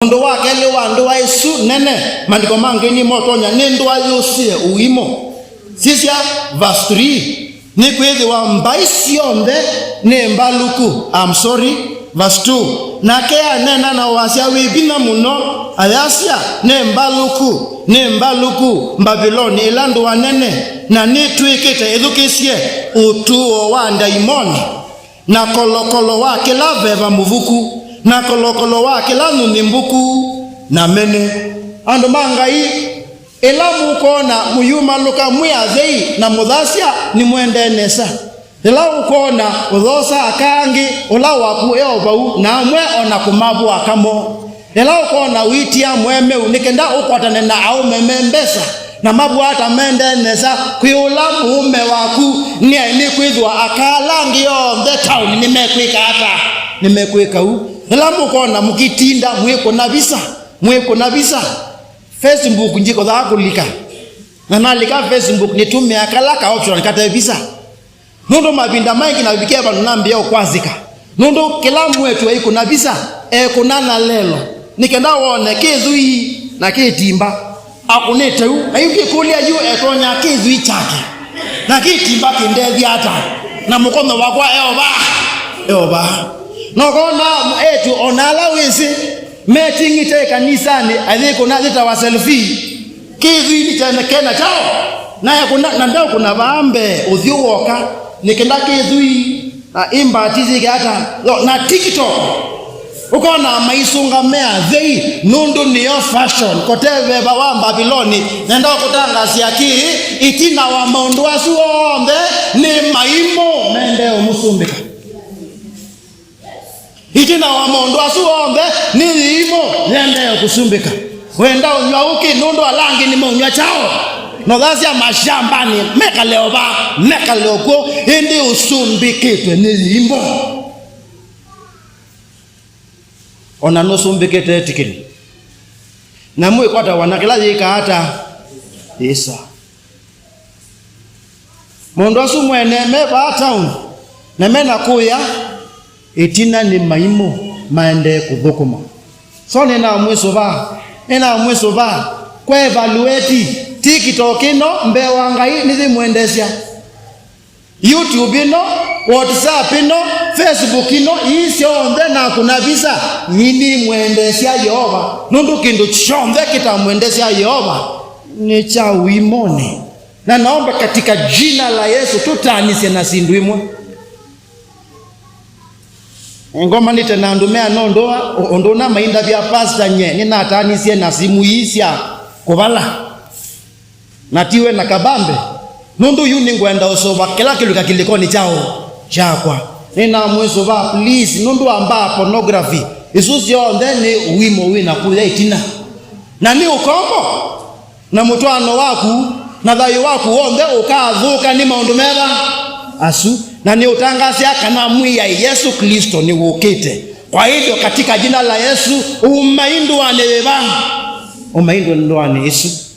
Mundu wake le wa Ndua Yesu nene mandiko mangeni motonya ni Ndua yosie Uimu. Sisia verse 3 ni kwezi wa mbaisi onde ne mbaluku. I'm sorry. Verse 2 na kea nena na wasia wibina muno ayasia ne mbaluku Mbaviloni ilandu wa nene na nitwikite edukisie utuo wa ndaimoni na kolokolo wake la veva muvuku na kolokolo wake la nunimbuku na mene ando mangai elamu kona muyuma luka muyazei na mudhasia ni mwende nesa ela ukona udhosa akangi ula waku eobau na mwe ona kumabu akamo ela ukona witia mweme unikenda ukwatane na au memembesa na mabu hata mende nesa kwiula mume waku ni kwithwa akalangi on the town nimekwika u ela mukona mukitinda mweko na visa Facebook njiko za kulika na nalika Facebook nitumia kalaka option kata visa Nundo mabinda maiki na bikia bantu nambia okwazika. Nundo kila mwetu iko na visa kunana lelo. Nikenda wone kezui na ketimba. Akunete u ayuki kulia yu etonya kezui chake. Na ketimba kindethi hata. Na mukono wakwa eoba. Nokona etu onala wisi meeting ite kanisani aliko na zita wa selfie. Kezui ni tena kena chao. Na yakuna ndao kuna baambe udhiuoka nikenda kezui na imba tizike hata na TikTok ukona maisunga mea zei nundu niyo fashion koteve bawa Mbaviloni nenda kutangazia kiri itina wa maundu asuombe ni maimo mende umusumbika itina wa maundu asuombe ni maimo mende kusumbika wenda unywa uki nundu alangi ni maunywa chao no gazia mashambani meka leoko indi usumbikitwe ni limbo ona no sumbikite tikini na mwe kwata wanakila yika hata isa mondo asu mwene meba town na mena kuya itina ni maimo maende kuthukuma so nina mweso ba kwa evaluate TikTok ino mbewa ngai nithi muendesia YouTube ino WhatsApp ino Facebook ino isionthe na kuna visa nini muendesia Yehova nundu kindu chombe kita muendesia Yehova ni cha uimoni na naomba katika jina la Yesu tutanise na sindu imwe ngoma nite na ndumea nondoa ondona mainda vya pastor nye nina atanisie na simu isya kubala natiwe na kabambe nundu yuni ngwenda osoba kila kiluka kilikoni chakwa nina mwesoba please nundu amba pornography isusio ndeni Uimu wina kuya itina na ni ukombo na mutwano waku na thayo waku wonde ukathuka ni maundu mega asu na ni utangasia kana mwiya Yesu Kristo ni wukite kwa hivyo katika jina la Yesu umaindwa ni Yesu